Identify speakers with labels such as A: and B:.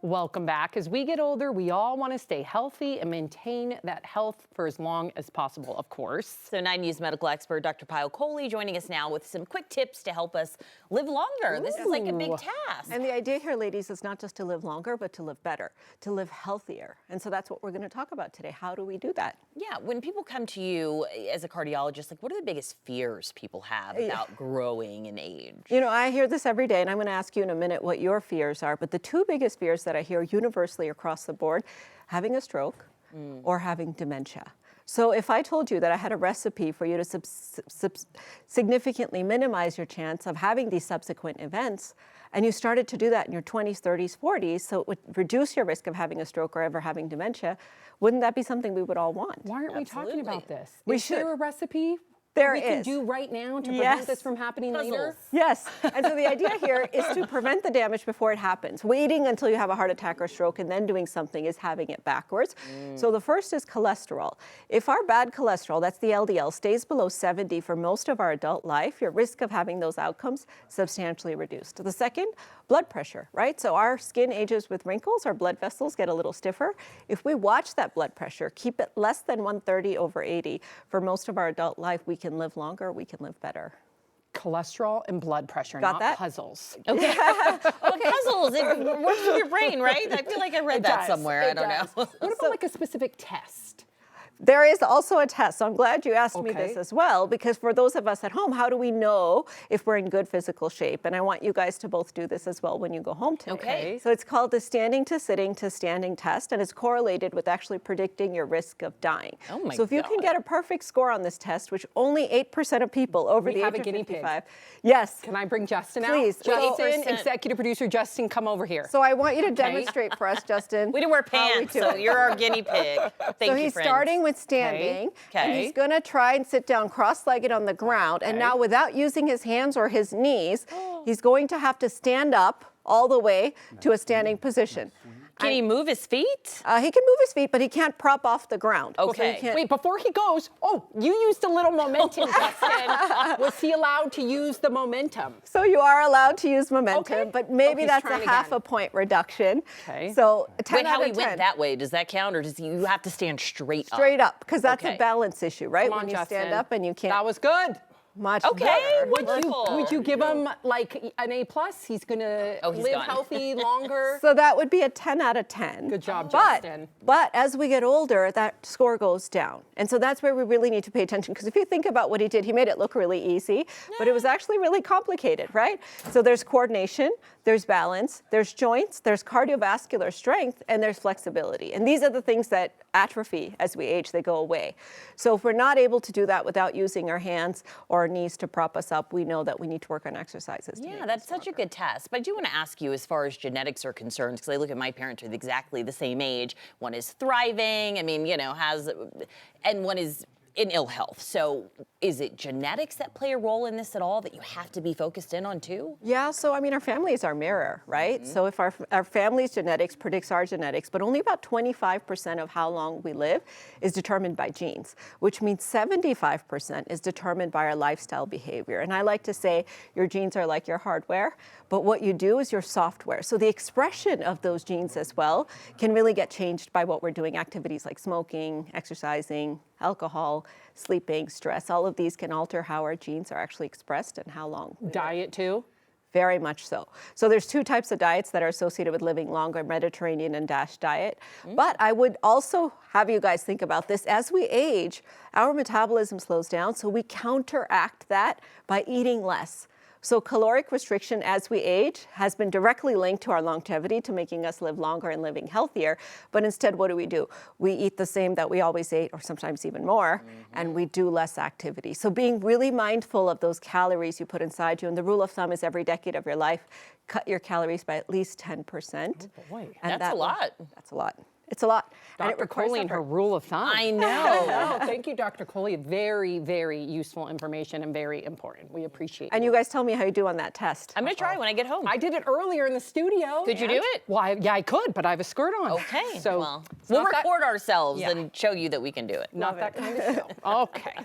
A: Welcome back. As we get older, we all want to stay healthy and maintain that health for as long as possible, of course.
B: So 9 News medical expert Dr. Payal Kohli joining us now with some quick tips to help us live longer. This is like a big task.
C: And the idea here, ladies, is not just to live longer, but to live better, to live healthier. And so that's what we're going to talk about today. How do we do that?
B: Yeah, when people come to you as a cardiologist, like what are the biggest fears people have about growing in age?
C: You know, I hear this every day, and I'm going to ask you in a minute what your fears are. But the two biggest fears that I hear universally across the board, having a stroke or having dementia. So if I told you that I had a recipe for you to significantly minimize your chance of having these subsequent events, and you started to do that in your 20s, 30s, 40s, so it would reduce your risk of having a stroke or ever having dementia, wouldn't that be something we would all want?
A: Why aren't we talking about this?
C: We
A: Is there a recipe
C: there
A: we can do right now to prevent this from happening later?
C: Yes. And so the idea here is to prevent the damage before it happens. Waiting until you have a heart attack or stroke and then doing something is having it backwards. So the first is cholesterol. If our bad cholesterol, that's the LDL, stays below 70 for most of our adult life, your risk of having those outcomes substantially reduced. The second, blood pressure, right? So our skin ages with wrinkles, our blood vessels get a little stiffer. If we watch that blood pressure, keep it less than 130/80 for most of our adult life, we can live longer, we can live better.
A: Cholesterol and blood pressure,
C: Got
A: not
C: that?
A: puzzles.
B: Okay. Well, puzzles, it works with your brain, right? I feel like I read that somewhere. I don't know.
A: What about like a specific test?
C: There is also a test, so I'm glad you asked me this as well, because for those of us at home, how do we know if we're in good physical shape? And I want you guys to both do this as well when you go home today.
B: Okay.
C: So it's called the standing to sitting to standing test, and it's correlated with actually predicting your risk of dying.
B: Oh my
C: So if you can get a perfect score on this test, which only 8% of people over the age of 55. Yes.
A: Can I bring Justin out?
C: Please.
A: Justin, executive producer Justin, come over here.
C: So I want you to demonstrate for us, Justin.
B: We didn't wear pants, so you're our guinea pig. Thank you,
C: he's
B: friends.
C: starting with standing, and he's going to try and sit down cross-legged on the ground. And now, without using his hands or his knees, he's going to have to stand up all the way to a standing position.
B: Can he move his feet?
C: He can move his feet, but he can't prop off the ground.
B: Okay.
C: So
A: wait, before he goes, you used a little momentum, Justin. Was he allowed to use the momentum?
C: So you are allowed to use momentum, but maybe that's a half a point reduction.
A: Okay.
C: So 10
B: Wait,
C: out
B: how
C: of
B: he
C: 10.
B: went that way, does that count, or does you have to stand straight up?
C: Straight up, because that's
B: Okay.
C: a balance issue, right?
A: Come on,
C: when you
A: Justin.
C: stand up and you can't.
A: That was good.
C: Much
B: Okay,
C: better.
A: Would you give him like an A+? He's gonna live
B: gone.
A: healthy longer.
C: So that would be a 10 out of 10.
A: Good job, Justin.
C: But as we get older, that score goes down. And so that's where we really need to pay attention. Because if you think about what he did, he made it look really easy, but it was actually really complicated, right? So there's coordination, there's balance, there's joints, there's cardiovascular strength, and there's flexibility. And these are the things that atrophy as we age, they go away. So if we're not able to do that without using our hands or our knees to prop us up, we know that we need to work on exercises.
B: Yeah, that's such a good test. But I do want to ask you, as far as genetics are concerned, because I look at my parents who are exactly the same age. One is thriving, I mean, you know, and one is in ill health. So is it genetics that play a role in this at all that you have to be focused in on too?
C: Yeah, so I mean, our family is our mirror, right? So if our family's genetics predicts our genetics, but only about 25% of how long we live is determined by genes, which means 75% is determined by our lifestyle behavior. And I like to say your genes are like your hardware, but what you do is your software. So the expression of those genes as well can really get changed by what we're doing, activities like smoking, exercising, alcohol, sleeping, stress. All of these can alter how our genes are actually expressed and how long.
A: Diet too?
C: Very much so. So there's two types of diets that are associated with living longer, Mediterranean and DASH diet. But I would also have you guys think about this. As we age, our metabolism slows down, so we counteract that by eating less. So caloric restriction as we age has been directly linked to our longevity, to making us live longer and living healthier. But instead, what do? We eat the same that we always ate, or sometimes even more, and we do less activity. So being really mindful of those calories you put inside you. And the rule of thumb is every decade of your life, cut your calories by at least 10%.
A: Oh boy,
B: and that's a lot.
C: That's a lot. It's a lot.
A: Dr. Kohli and her rule of thumb.
B: I know.
A: Thank you, Dr. Kohli. Very, very useful information and very important. We appreciate it.
C: And you guys tell me how you do on that test.
B: I'm going to try when I get home.
A: I did it earlier in the studio.
B: Could you do it?
A: Well, yeah, I could, but I have a skirt on.
B: Okay.
A: So
B: well, we'll record ourselves
A: Yeah.
B: and show you that we can do it.
A: Not that kind of show. Okay.